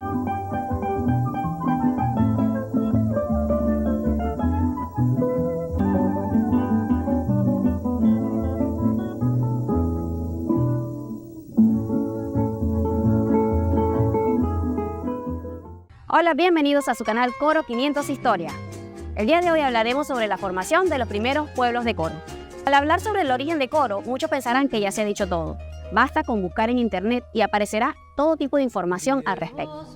Hola, bienvenidos a su canal Coro 500 Historia. El día de hoy hablaremos sobre la formación de los primeros pueblos de Coro. Al hablar sobre el origen de Coro, muchos pensarán que ya se ha dicho todo. Basta con buscar en internet y aparecerá todo tipo de información al respecto.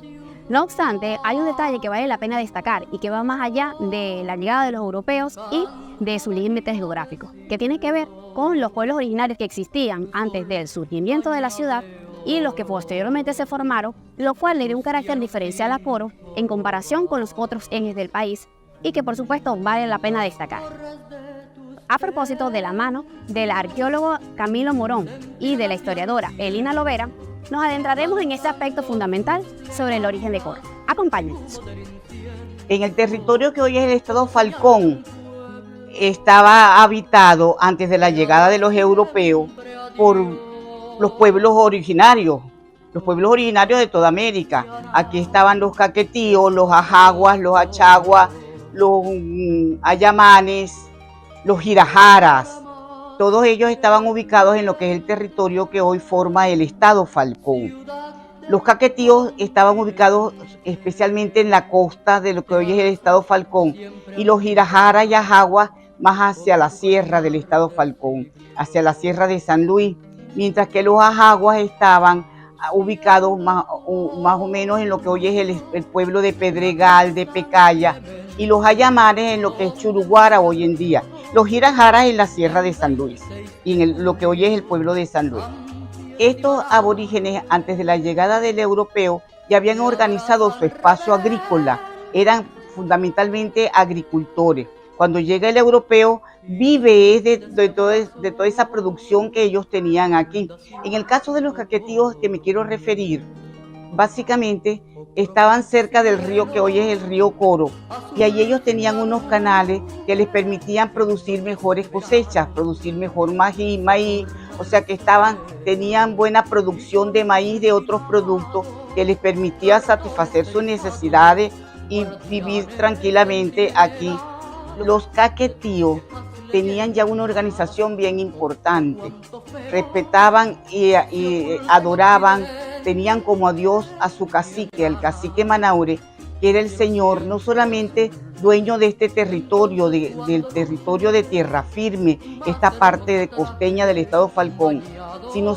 No obstante, hay un detalle que vale la pena destacar y que va más allá de la llegada de los europeos y de sus límites geográficos, que tiene que ver con los pueblos originarios que existían antes del surgimiento de la ciudad y los que posteriormente se formaron, lo cual le dio un carácter diferencial a Coro en comparación con los otros ejes del país y que por supuesto vale la pena destacar. A propósito, de la mano del arqueólogo Camilo Morón y de la historiadora Elina Lovera, nos adentraremos en este aspecto fundamental sobre el origen de Coro. Acompáñenos. En el territorio que hoy es el estado Falcón, estaba habitado antes de la llegada de los europeos por los pueblos originarios de toda América. Aquí estaban los caquetíos, los ajaguas, los achaguas, los ayamanes, los girajaras. Todos ellos estaban ubicados en lo que es el territorio que hoy forma el estado Falcón. Los caquetíos estaban ubicados especialmente en la costa de lo que hoy es el estado Falcón, y los girajaras y ajaguas más hacia la sierra del estado Falcón, hacia la sierra de San Luis, mientras que los ajaguas estaban ubicados más o menos en lo que hoy es el pueblo de Pedregal, de Pecaya, y los ayamanes en lo que es Churuguara hoy en día, los girajaras en la sierra de San Luis y en lo que hoy es el pueblo de San Luis. Estos aborígenes, antes de la llegada del europeo, ya habían organizado su espacio agrícola, eran fundamentalmente agricultores. Cuando llega el europeo, vive de toda esa producción que ellos tenían aquí. En el caso de los caquetíos que me quiero referir, básicamente estaban cerca del río que hoy es el río Coro, y ahí ellos tenían unos canales que les permitían producir mejores cosechas, producir mejor maíz, o sea que tenían buena producción de maíz, de otros productos que les permitía satisfacer sus necesidades y vivir tranquilamente aquí. Los caquetíos tenían ya una organización bien importante, respetaban y adoraban, tenían como a Dios a su cacique, al cacique Manaure, que era el señor, no solamente dueño de este territorio, del territorio de tierra firme, esta parte costeña del estado Falcón, sino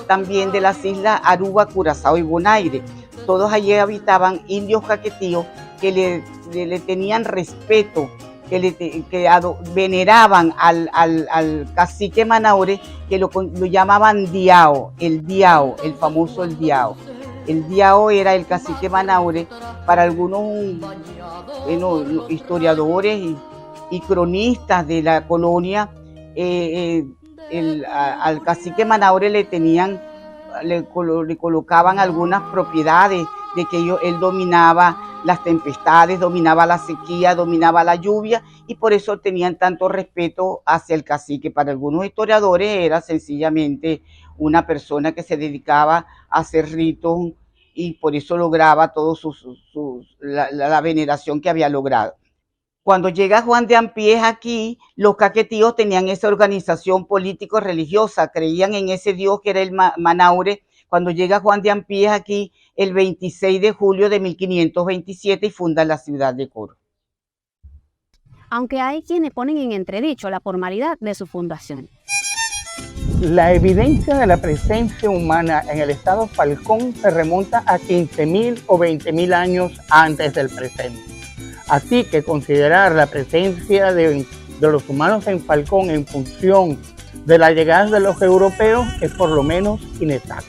también de las islas Aruba, Curazao y Bonaire. Todos allí habitaban indios caquetíos que le tenían respeto, que veneraban al cacique Manaure, que lo llamaban Diao, el famoso el Diao. El Diao era el cacique Manaure. Para algunos historiadores y cronistas de la colonia, al cacique Manaure le colocaban algunas propiedades de que él dominaba las tempestades, dominaba la sequía, dominaba la lluvia, y por eso tenían tanto respeto hacia el cacique. Para algunos historiadores era sencillamente una persona que se dedicaba a hacer ritos y por eso lograba la veneración que había logrado. Cuando llega Juan de Ampiés aquí, los caquetíos tenían esa organización político-religiosa, creían en ese Dios que era el Manaure. Cuando llega Juan de Ampiés aquí el 26 de julio de 1527 y funda la ciudad de Coro. Aunque hay quienes ponen en entredicho la formalidad de su fundación. La evidencia de la presencia humana en el estado Falcón se remonta a 15.000 o 20.000 años antes del presente. Así que considerar la presencia de los humanos en Falcón en función de la llegada de los europeos es por lo menos inexacto.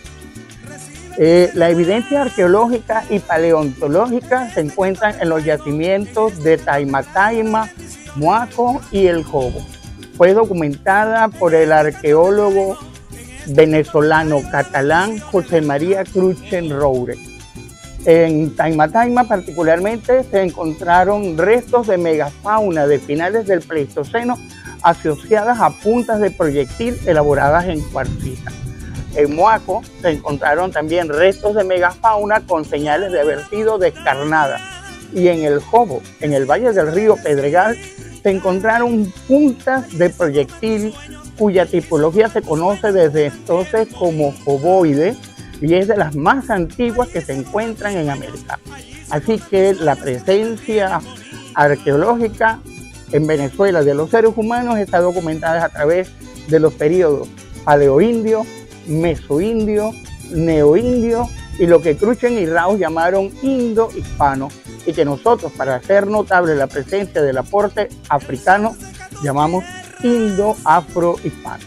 La evidencia arqueológica y paleontológica se encuentran en los yacimientos de Taima, Muaco y El Jobo. Fue documentada por el arqueólogo venezolano catalán José María Cruchen Roure. En Taima particularmente se encontraron restos de megafauna de finales del Pleistoceno asociadas a puntas de proyectil elaboradas en cuarcita. En Moaco se encontraron también restos de megafauna con señales de haber sido descarnada. Y en el Jobo, en el valle del río Pedregal, se encontraron puntas de proyectil cuya tipología se conoce desde entonces como joboide y es de las más antiguas que se encuentran en América. Así que la presencia arqueológica en Venezuela de los seres humanos está documentada a través de los periodos paleoindio, mesoindio, neoindio y lo que Cruchen y Raus llamaron indo-hispano, y que nosotros, para hacer notable la presencia del aporte africano, llamamos indo-afro-hispano.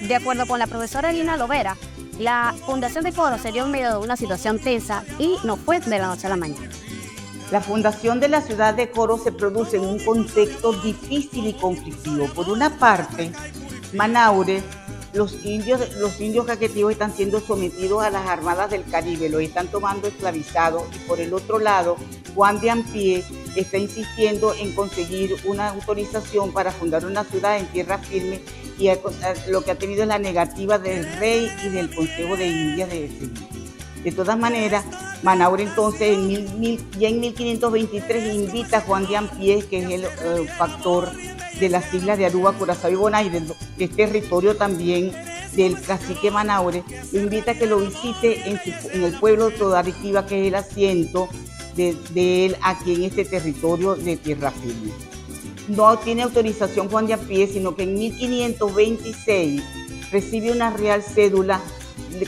De acuerdo con la profesora Elina Lovera, la fundación de Coro se dio en medio de una situación tensa y no fue de la noche a la mañana. La fundación de la ciudad de Coro se produce en un contexto difícil y conflictivo. Por una parte, Manaure, los indios caquetíos están siendo sometidos a las armadas del Caribe, los están tomando esclavizados, y por el otro lado, Juan de Ampie está insistiendo en conseguir una autorización para fundar una ciudad en tierra firme, y lo que ha tenido es la negativa del rey y del Consejo de Indias de Sevilla. De todas maneras, Manaure entonces ya en 1523 invita a Juan de Ampie, que es el factor de las islas de Aruba, Curazao y Bonaire, que es territorio también del cacique Manaure, lo invita a que lo visite en el pueblo de Todarriquiva, que es el asiento de él aquí en este territorio de tierra firme. No tiene autorización Juan de Ampie, sino que en 1526 recibe una real cédula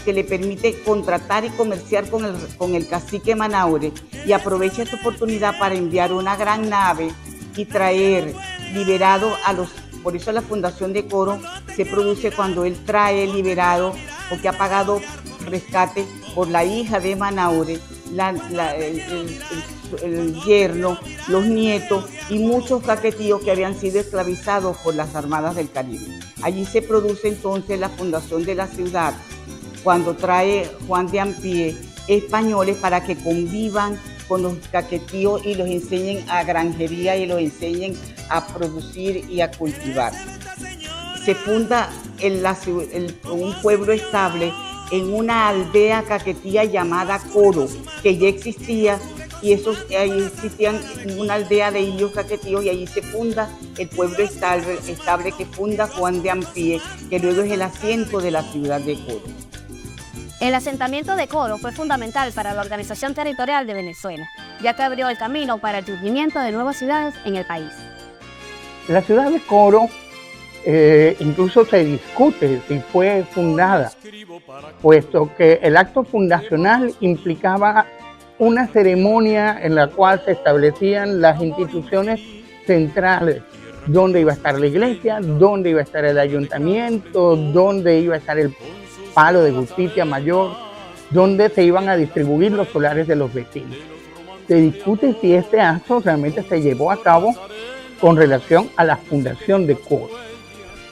que le permite contratar y comerciar con el cacique Manaure, y aprovecha esta oportunidad para enviar una gran nave y traer liberado por eso la fundación de Coro se produce cuando él trae liberado, porque ha pagado rescate por la hija de Manaure, el yerno, los nietos y muchos caquetíos que habían sido esclavizados por las armadas del Caribe. Allí se produce entonces la fundación de la ciudad, cuando trae Juan de Ampie españoles para que convivan con los caquetíos y los enseñen a granjería y los enseñen a producir y a cultivar. Se funda un pueblo estable en una aldea caquetía llamada Coro, que ya existía, y ahí existían una aldea de indios caquetíos, y allí se funda el pueblo estable que funda Juan de Ampie, que luego es el asiento de la ciudad de Coro. El asentamiento de Coro fue fundamental para la organización territorial de Venezuela, ya que abrió el camino para el surgimiento de nuevas ciudades en el país. La ciudad de Coro incluso se discute si fue fundada, puesto que el acto fundacional implicaba una ceremonia en la cual se establecían las instituciones centrales, dónde iba a estar la iglesia, dónde iba a estar el ayuntamiento, dónde iba a estar el palo de justicia mayor, donde se iban a distribuir los solares de los vecinos. Se discute si este acto realmente se llevó a cabo con relación a la fundación de Coro.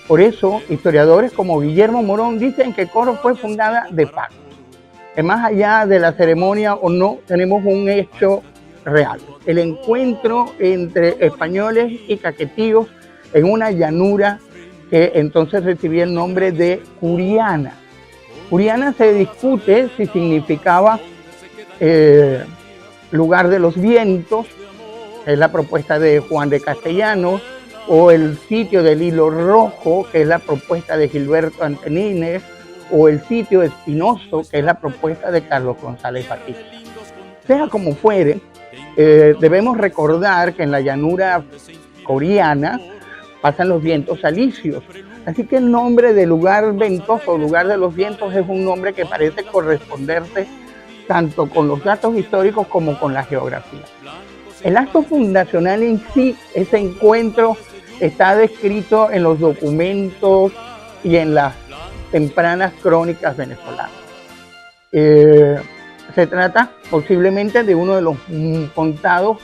Por eso, historiadores como Guillermo Morón dicen que Coro fue fundada de facto. Que más allá de la ceremonia o no, tenemos un hecho real. El encuentro entre españoles y caquetíos en una llanura que entonces recibía el nombre de Curiana. Curiana se discute si significaba lugar de los vientos, que es la propuesta de Juan de Castellanos, o el sitio del hilo rojo, que es la propuesta de Gilberto Antonínez, o el sitio espinoso, que es la propuesta de Carlos González Batista. Sea como fuere, debemos recordar que en la llanura coriana pasan los vientos alisios. Así que el nombre de lugar ventoso, lugar de los vientos, es un nombre que parece corresponderse tanto con los datos históricos como con la geografía. El acto fundacional en sí, ese encuentro, está descrito en los documentos y en las tempranas crónicas venezolanas. Se trata posiblemente de uno de los contados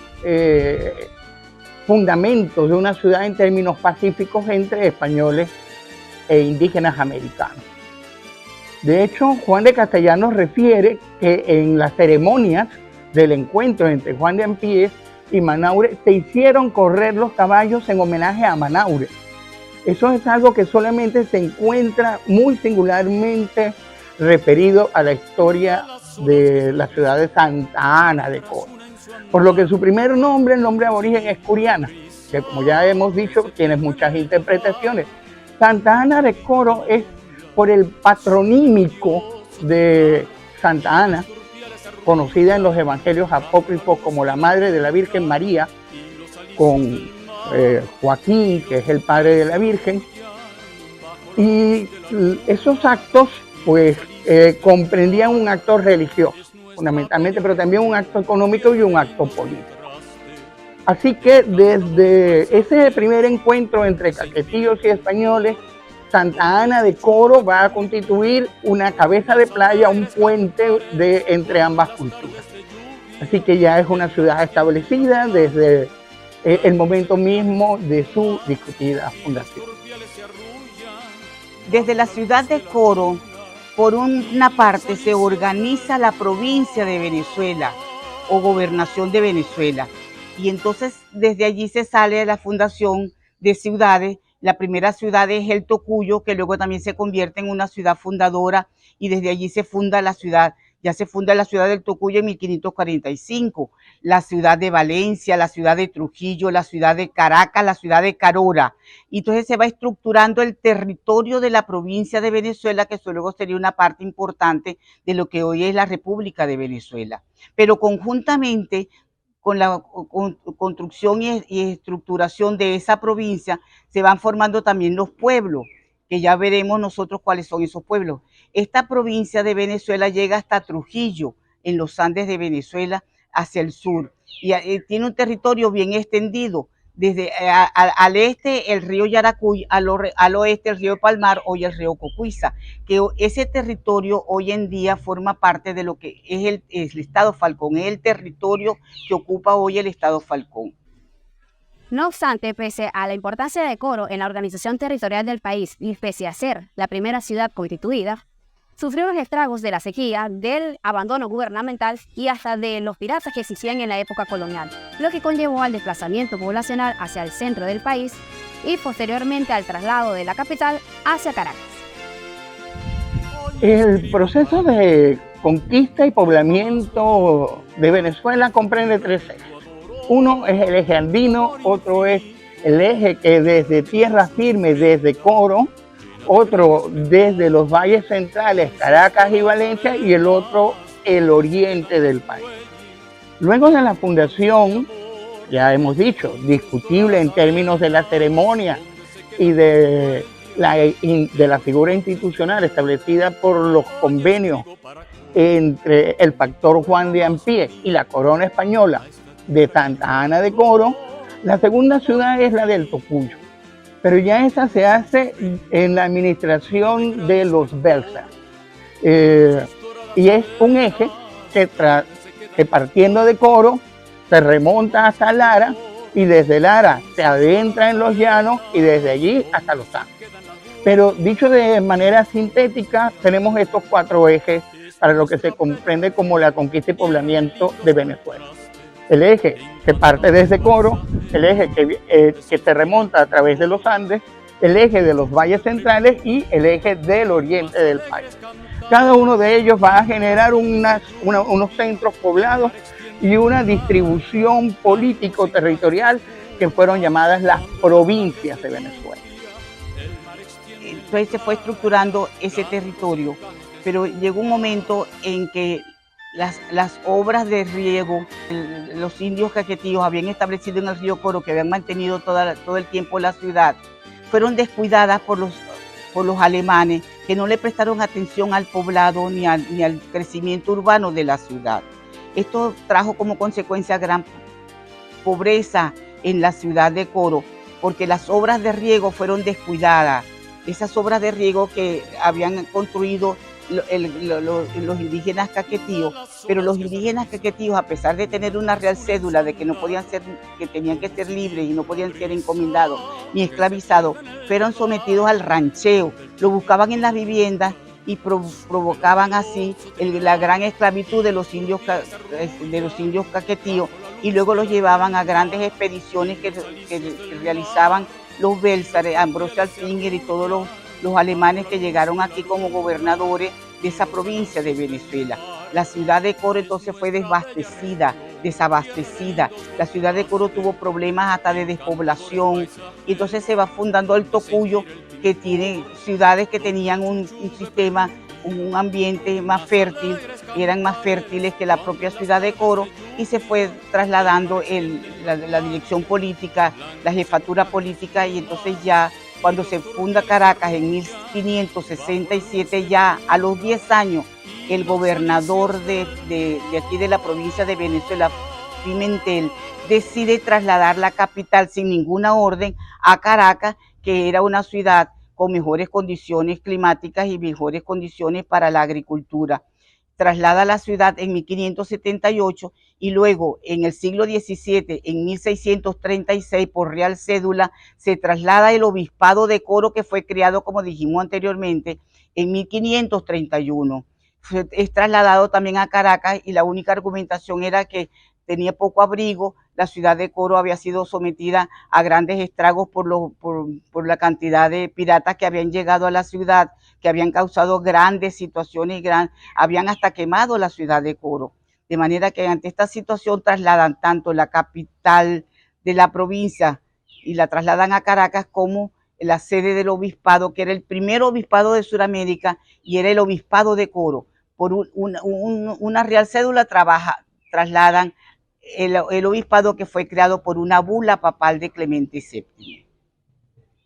fundamentos de una ciudad en términos pacíficos entre españoles e indígenas americanos. De hecho, Juan de Castellanos refiere que en las ceremonias del encuentro entre Juan de Ampie y Manaure se hicieron correr los caballos en homenaje a Manaure. Eso es algo que solamente se encuentra muy singularmente referido a la historia de la ciudad de Santa Ana de Coro. Por lo que su primer nombre, el nombre aborigen, es Curiana, que como ya hemos dicho, tiene muchas interpretaciones. Santa Ana de Coro es por el patronímico de Santa Ana, conocida en los evangelios apócrifos como la Madre de la Virgen María, con Joaquín, que es el padre de la Virgen. Y esos actos pues comprendían un acto religioso, fundamentalmente, pero también un acto económico y un acto político. Así que desde ese primer encuentro entre caquetillos y españoles, Santa Ana de Coro va a constituir una cabeza de playa, un puente entre ambas culturas. Así que ya es una ciudad establecida desde el momento mismo de su discutida fundación. Desde la ciudad de Coro, por una parte se organiza la provincia de Venezuela o gobernación de Venezuela, y entonces desde allí se sale a la fundación de ciudades. La primera ciudad es el Tocuyo, que luego también se convierte en una ciudad fundadora, y desde allí se funda la ciudad. Ya se funda la ciudad del Tocuyo en 1545, la ciudad de Valencia, la ciudad de Trujillo, la ciudad de Caracas, la ciudad de Carora. Y entonces se va estructurando el territorio de la provincia de Venezuela, que luego sería una parte importante de lo que hoy es la República de Venezuela. Pero conjuntamente con la construcción y estructuración de esa provincia, se van formando también los pueblos, que ya veremos nosotros cuáles son esos pueblos. Esta provincia de Venezuela llega hasta Trujillo, en los Andes de Venezuela, hacia el sur, y tiene un territorio bien extendido, desde al este el río Yaracuy, al oeste el río Palmar, hoy el río Cocuiza, que ese territorio hoy en día forma parte de lo que es el estado Falcón, es el territorio que ocupa hoy el estado Falcón. No obstante, pese a la importancia de Coro en la organización territorial del país y pese a ser la primera ciudad constituida, sufrió los estragos de la sequía, del abandono gubernamental y hasta de los piratas que existían en la época colonial, lo que conllevó al desplazamiento poblacional hacia el centro del país y posteriormente al traslado de la capital hacia Caracas. El proceso de conquista y poblamiento de Venezuela comprende tres ejes. Uno es el eje andino, otro es el eje que desde tierra firme, desde Coro, otro desde los valles centrales, Caracas y Valencia, y el otro el oriente del país. Luego de la fundación, ya hemos dicho, discutible en términos de la ceremonia y de la figura institucional establecida por los convenios entre el factor Juan de Ampie y la corona española de Santa Ana de Coro, la segunda ciudad es la del Tocuyo, pero ya esa se hace en la administración de los Belsa, y es un eje que partiendo de Coro se remonta hasta Lara, y desde Lara se adentra en los llanos y desde allí hasta los Andes. Pero dicho de manera sintética, tenemos estos cuatro ejes para lo que se comprende como la conquista y poblamiento de Venezuela. El eje que parte desde Coro, el eje que se remonta a través de los Andes, el eje de los valles centrales y el eje del oriente del país. Cada uno de ellos va a generar unos centros poblados y una distribución político-territorial que fueron llamadas las provincias de Venezuela. Entonces se fue estructurando ese territorio, pero llegó un momento en que las obras de riego, los indios caquetíos habían establecido en el río Coro, que habían mantenido todo el tiempo la ciudad, fueron descuidadas por los alemanes, que no le prestaron atención al poblado ni al crecimiento urbano de la ciudad. Esto trajo como consecuencia gran pobreza en la ciudad de Coro, porque las obras de riego fueron descuidadas. Esas obras de riego que habían construido los indígenas caquetíos, pero los indígenas caquetíos, a pesar de tener una real cédula de que que tenían que ser libres y no podían ser encomendados ni esclavizados, fueron sometidos al rancheo, lo buscaban en las viviendas y provocaban así la gran esclavitud de los indios caquetíos, y luego los llevaban a grandes expediciones que realizaban los Bélsares, Ambrosio Alfinger y todos los alemanes que llegaron aquí como gobernadores de esa provincia de Venezuela. La ciudad de Coro entonces fue desabastecida. La ciudad de Coro tuvo problemas hasta de despoblación y entonces se va fundando el Tocuyo, que tiene ciudades que tenían un sistema, un ambiente más fértil, y eran más fértiles que la propia ciudad de Coro, y se fue trasladando la dirección política, la jefatura política, y entonces ya cuando se funda Caracas en 1567, ya a los 10 años, el gobernador de aquí de la provincia de Venezuela, Pimentel, decide trasladar la capital sin ninguna orden a Caracas, que era una ciudad con mejores condiciones climáticas y mejores condiciones para la agricultura. Traslada la ciudad en 1578 y luego en el siglo XVII, en 1636, por Real Cédula, se traslada el obispado de Coro, que fue creado, como dijimos anteriormente, en 1531. Es trasladado también a Caracas y la única argumentación era que tenía poco abrigo. La ciudad de Coro había sido sometida a grandes estragos por la cantidad de piratas que habían llegado a la ciudad, que habían causado grandes situaciones, habían hasta quemado la ciudad de Coro. De manera que ante esta situación trasladan tanto la capital de la provincia y la trasladan a Caracas como la sede del obispado, que era el primer obispado de Sudamérica y era el obispado de Coro. Por una Real Cédula trasladan el obispado, que fue creado por una bula papal de Clemente VII.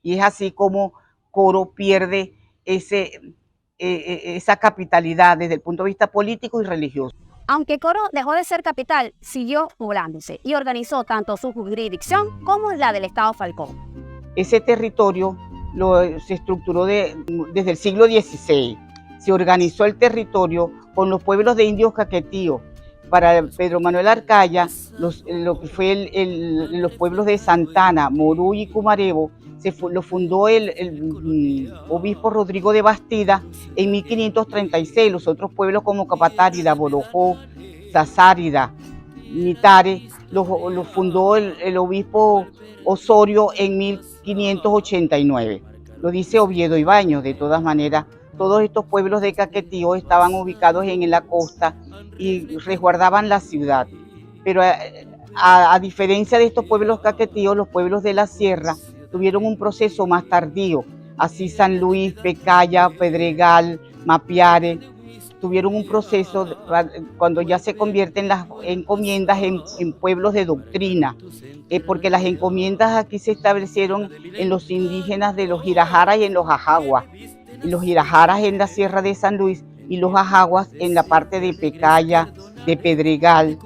Y es así como Coro pierde esa capitalidad desde el punto de vista político y religioso. Aunque Coro dejó de ser capital, siguió poblándose y organizó tanto su jurisdicción como la del Estado Falcón. Ese territorio se estructuró desde el siglo XVI. Se organizó el territorio con los pueblos de indios caquetíos. Para Pedro Manuel Arcaya, lo que fue los pueblos de Santana, Morú y Cumarebo, lo fundó el obispo Rodrigo de Bastida en 1536. Los otros pueblos como Capatárida, Borojó, Sazárida, Mitare, los fundó el obispo Osorio en 1589. Lo dice Oviedo Ibáñez. De todas maneras, todos estos pueblos de caquetío estaban ubicados en la costa y resguardaban la ciudad. Pero a diferencia de estos pueblos caquetíos, los pueblos de la sierra tuvieron un proceso más tardío. Así San Luis, Pecaya, Pedregal, Mapiare, tuvieron un proceso cuando ya se convierten las encomiendas en pueblos de doctrina, porque las encomiendas aquí se establecieron en los indígenas de los Irajaras y en los Ajaguas. Los Irajaras en la sierra de San Luis y los Ajaguas en la parte de Pecaya, de Pedregal,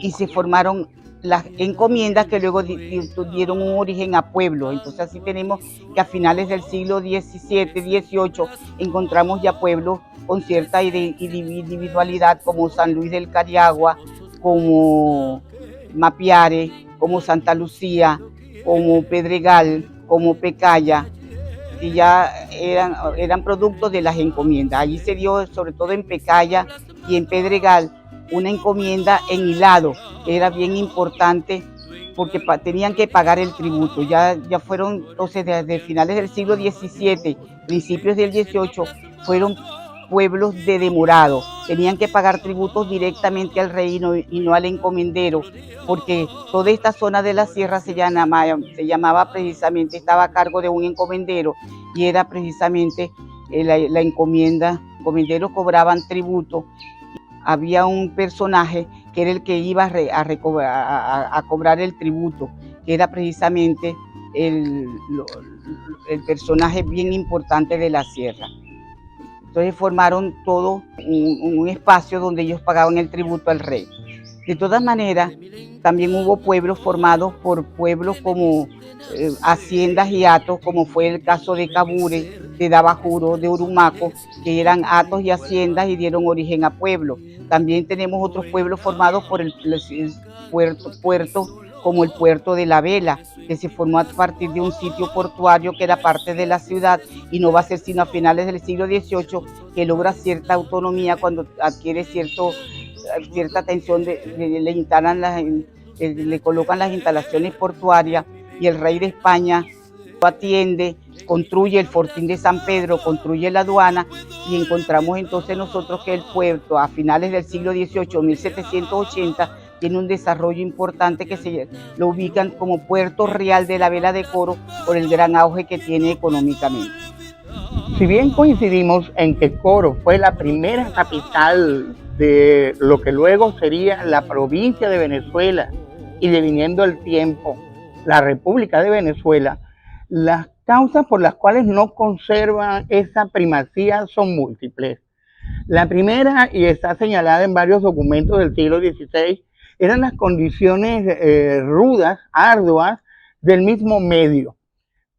y se formaron las encomiendas que luego dieron un origen a pueblos. Entonces así tenemos que a finales del siglo XVII, XVIII encontramos ya pueblos con cierta individualidad, como San Luis del Cariagua, como Mapiare, como Santa Lucía, como Pedregal, como Pecaya, que ya eran productos de las encomiendas. Allí se dio, sobre todo en Pecaya y en Pedregal, una encomienda en hilado, que era bien importante porque tenían que pagar el tributo. Ya fueron, entonces, desde finales del siglo XVII, principios del XVIII, fueron pueblos de demorado. Tenían que pagar tributos directamente al rey y no al encomendero, porque toda esta zona de la sierra se llamaba precisamente, estaba a cargo de un encomendero, y era precisamente la encomienda. Los encomenderos cobraban tributo. Había un personaje que era el que iba a cobrar el tributo, que era precisamente el personaje bien importante de la sierra. Entonces formaron todo un espacio donde ellos pagaban el tributo al rey. De todas maneras, también hubo pueblos formados por pueblos como haciendas y hatos, como fue el caso de Cabure, de Dabajuro, de Urumaco, que eran hatos y haciendas y dieron origen a pueblos. También tenemos otros pueblos formados por el puerto, como el puerto de La Vela, que se formó a partir de un sitio portuario que era parte de la ciudad, y no va a ser sino a finales del siglo XVIII que logra cierta autonomía cuando adquiere cierta atención, le colocan las instalaciones portuarias y el rey de España lo atiende, construye el fortín de San Pedro, construye la aduana y encontramos entonces nosotros que el puerto a finales del siglo XVIII, 1780, tiene un desarrollo importante que lo ubican como Puerto Real de la Vela de Coro por el gran auge que tiene económicamente. Si bien coincidimos en que Coro fue la primera capital de lo que luego sería la provincia de Venezuela y deviniendo el tiempo la República de Venezuela, las causas por las cuales no conservan esa primacía son múltiples. La primera, y está señalada en varios documentos del siglo XVI, eran las condiciones rudas, arduas, del mismo medio.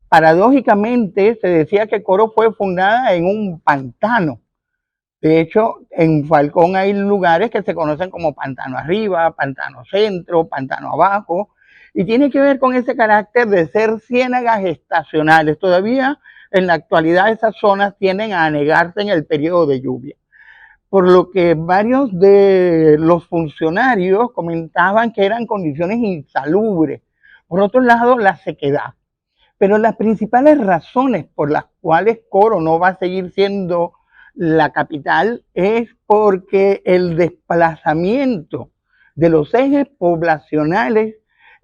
Paradójicamente, se decía que Coro fue fundada en un pantano. De hecho, en Falcón hay lugares que se conocen como Pantano Arriba, Pantano Centro, Pantano Abajo, y tiene que ver con ese carácter de ser ciénagas estacionales. Todavía en la actualidad esas zonas tienden a anegarse en el periodo de lluvia, por lo que varios de los funcionarios comentaban que eran condiciones insalubres. Por otro lado, la sequedad. Pero las principales razones por las cuales Coro no va a seguir siendo la capital es porque el desplazamiento de los ejes poblacionales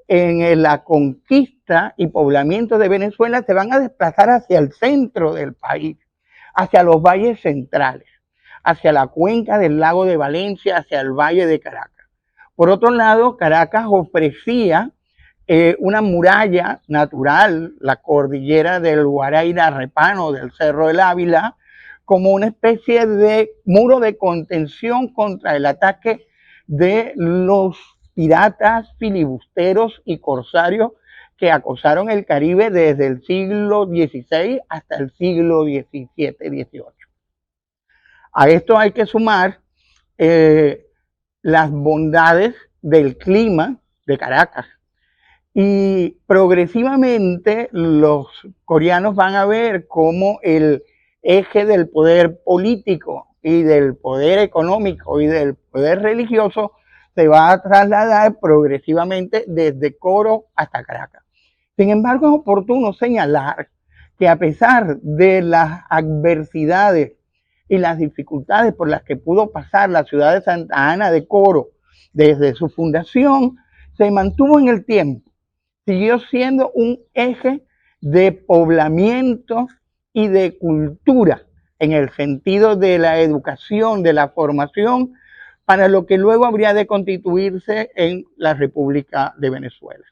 en la conquista y poblamiento de Venezuela se van a desplazar hacia el centro del país, hacia los valles centrales, hacia la cuenca del lago de Valencia, hacia el valle de Caracas. Por otro lado, Caracas ofrecía una muralla natural, la cordillera del Guaraíra Repano, del Cerro del Ávila, como una especie de muro de contención contra el ataque de los piratas, filibusteros y corsarios que acosaron el Caribe desde el siglo XVI hasta el siglo XVII-XVIII. A esto hay que sumar las bondades del clima de Caracas. Y progresivamente los coreanos van a ver cómo el eje del poder político y del poder económico y del poder religioso se va a trasladar progresivamente desde Coro hasta Caracas. Sin embargo, es oportuno señalar que a pesar de las adversidades y las dificultades por las que pudo pasar la ciudad de Santa Ana de Coro desde su fundación, se mantuvo en el tiempo. Siguió siendo un eje de poblamiento y de cultura en el sentido de la educación, de la formación, para lo que luego habría de constituirse en la República de Venezuela.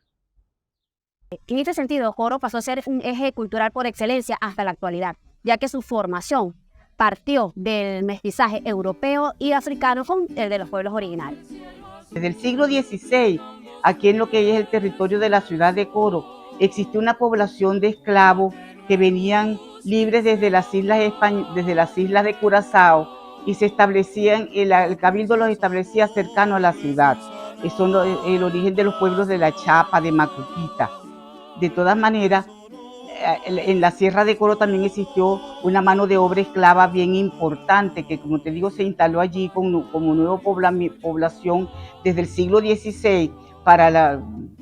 En este sentido, Coro pasó a ser un eje cultural por excelencia hasta la actualidad, ya que su formación partió del mestizaje europeo y africano con el de los pueblos originarios. Desde el siglo XVI, aquí en lo que es el territorio de la ciudad de Coro, existió una población de esclavos que venían libres desde las islas de Curazao y se establecían, el cabildo los establecía cercano a la ciudad. Eso es el origen de los pueblos de La Chapa, de Macuquita. De todas maneras, en la Sierra de Coro también existió una mano de obra esclava bien importante que, como te digo, se instaló allí como nueva población desde el siglo XVI.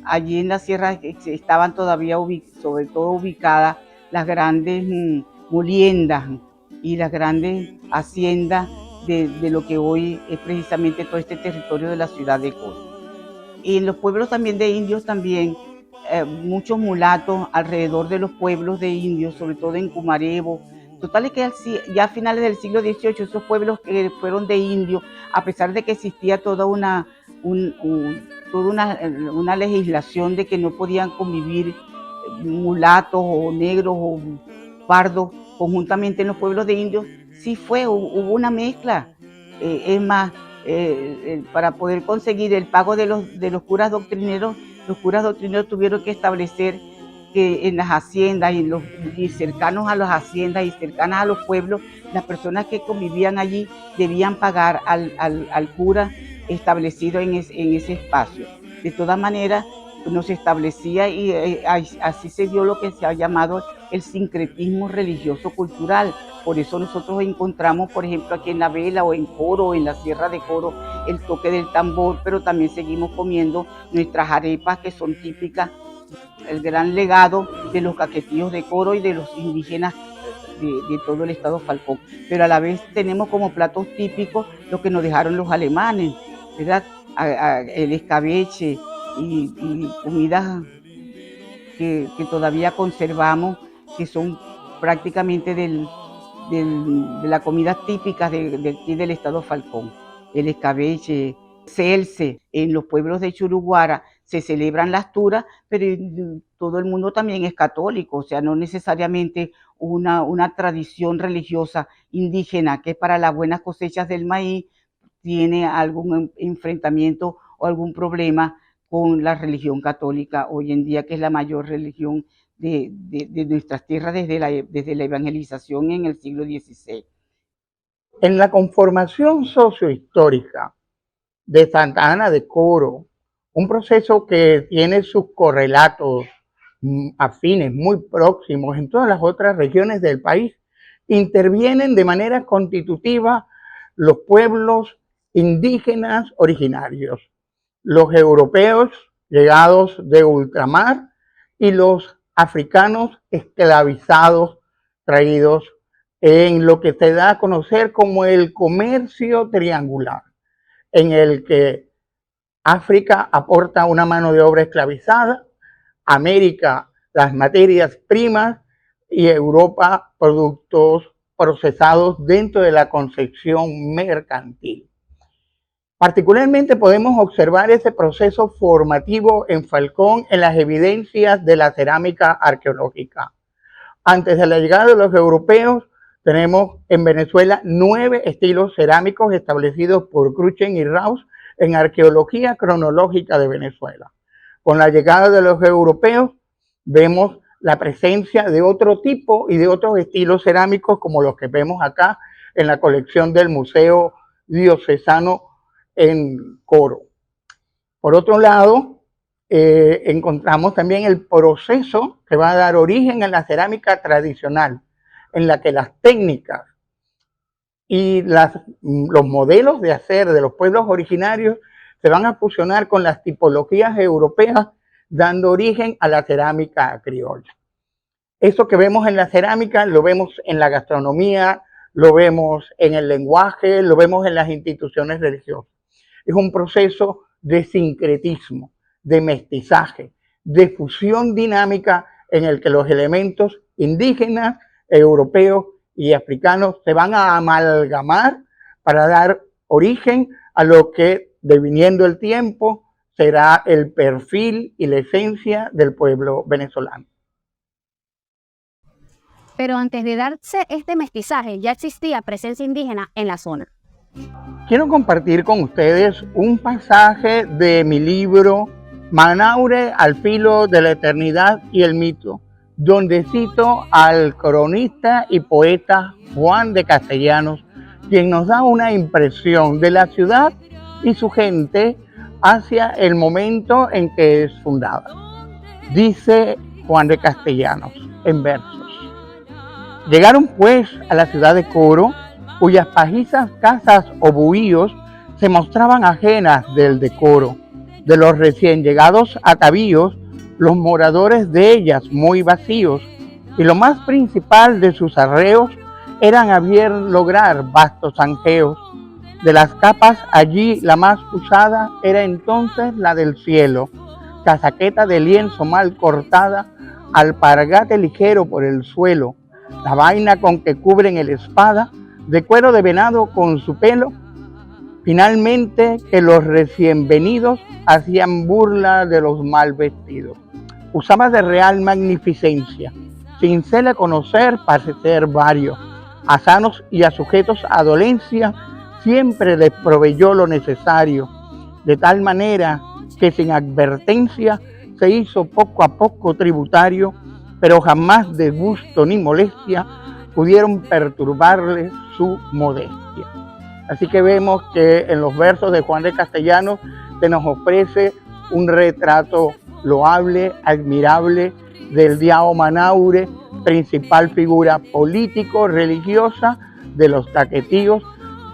Allí en la sierra estaban todavía sobre todo ubicadas las grandes moliendas y las grandes haciendas de lo que hoy es precisamente todo este territorio de la ciudad de Coro. Y en los pueblos también de indios también, muchos mulatos alrededor de los pueblos de indios, sobre todo en Cumarebo. Total es que ya a finales del siglo XVIII esos pueblos que fueron de indios, a pesar de que existía toda una legislación de que no podían convivir mulatos o negros o pardos conjuntamente en los pueblos de indios, sí hubo una mezcla. Es más, para poder conseguir el pago de los curas doctrineros tuvieron que establecer que en las haciendas y cercanos a las haciendas y cercanas a los pueblos, las personas que convivían allí debían pagar al cura establecido en ese espacio. De todas maneras, nos establecía y así se dio lo que se ha llamado el sincretismo religioso-cultural. Por eso nosotros encontramos, por ejemplo, aquí en La Vela o en Coro, en la Sierra de Coro, el toque del tambor, pero también seguimos comiendo nuestras arepas que son típicas el gran legado de los caquetillos de Coro y de los indígenas de todo el estado Falcón, pero a la vez tenemos como platos típicos lo que nos dejaron los alemanes, ¿verdad? El escabeche y comidas que todavía conservamos, que son prácticamente de la comida típica de aquí del estado Falcón. El escabeche, celce, en los pueblos de Churuguara se celebran las turas, pero todo el mundo también es católico, o sea, no necesariamente una tradición religiosa indígena que para las buenas cosechas del maíz tiene algún enfrentamiento o algún problema con la religión católica hoy en día, que es la mayor religión de nuestras tierras desde la evangelización en el siglo XVI. En la conformación sociohistórica de Santa Ana de Coro, un proceso que tiene sus correlatos afines muy próximos en todas las otras regiones del país, intervienen de manera constitutiva los pueblos indígenas originarios, los europeos llegados de ultramar y los africanos esclavizados traídos en lo que se da a conocer como el comercio triangular, en el que África aporta una mano de obra esclavizada, América las materias primas y Europa productos procesados dentro de la concepción mercantil. Particularmente podemos observar ese proceso formativo en Falcón en las evidencias de la cerámica arqueológica. Antes de la llegada de los europeos, tenemos en Venezuela 9 estilos cerámicos establecidos por Cruchen y Raus en Arqueología Cronológica de Venezuela. Con la llegada de los europeos, vemos la presencia de otro tipo y de otros estilos cerámicos como los que vemos acá en la colección del Museo Diocesano en Coro. Por otro lado, encontramos también el proceso que va a dar origen a la cerámica tradicional, en la que las técnicas y los modelos de hacer de los pueblos originarios se van a fusionar con las tipologías europeas, dando origen a la cerámica criolla. Eso que vemos en la cerámica lo vemos en la gastronomía, lo vemos en el lenguaje, lo vemos en las instituciones religiosas. Es un proceso de sincretismo, de mestizaje, de fusión dinámica en el que los elementos indígenas, europeos y africanos se van a amalgamar para dar origen a lo que, deviniendo el tiempo, será el perfil y la esencia del pueblo venezolano. Pero antes de darse este mestizaje, ya existía presencia indígena en la zona. Quiero compartir con ustedes un pasaje de mi libro Manaure al filo de la eternidad y el mito, donde cito al cronista y poeta Juan de Castellanos, quien nos da una impresión de la ciudad y su gente hacia el momento en que es fundada. Dice Juan de Castellanos en versos: llegaron pues a la ciudad de Coro, cuyas pajizas casas o buhíos se mostraban ajenas del decoro. De los recién llegados atavíos, los moradores de ellas muy vacíos, y lo más principal de sus arreos eran a bien lograr vastos anjeos. De las capas allí la más usada era entonces la del cielo, casaqueta de lienzo mal cortada, alpargate ligero por el suelo, la vaina con que cubren el espada, de cuero de venado con su pelo. Finalmente que los recién venidos hacían burla de los mal vestidos. Usaba de real magnificencia, sin serle conocer parecer varios, a sanos y a sujetos a dolencia, siempre les proveyó lo necesario, de tal manera que sin advertencia se hizo poco a poco tributario, pero jamás de gusto ni molestia pudieron perturbarle su modestia. Así que vemos que en los versos de Juan de Castellanos se nos ofrece un retrato loable, admirable del Diao Manaure, principal figura político-religiosa de los taquetíos,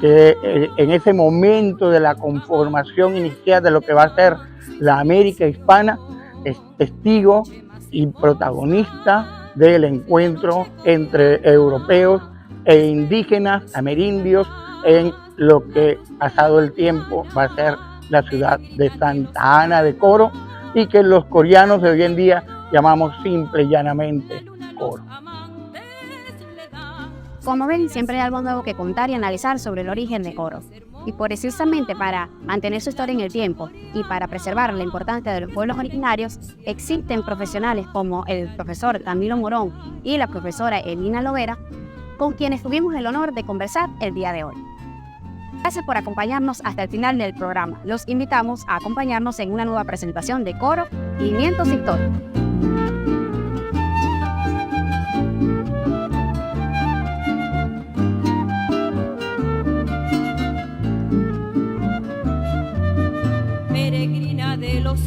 que en ese momento de la conformación inicial de lo que va a ser la América hispana, es testigo y protagonista del encuentro entre europeos e indígenas amerindios en lo que, pasado el tiempo, va a ser la ciudad de Santa Ana de Coro, y que los coreanos de hoy en día llamamos simple y llanamente Coro. Como ven, siempre hay algo nuevo que contar y analizar sobre el origen de Coro. Y precisamente para mantener su historia en el tiempo y para preservar la importancia de los pueblos originarios, existen profesionales como el profesor Camilo Morón y la profesora Elina Lovera, con quienes tuvimos el honor de conversar el día de hoy. Gracias por acompañarnos hasta el final del programa. Los invitamos a acompañarnos en una nueva presentación de Coro 500 Historias. Peregrina de los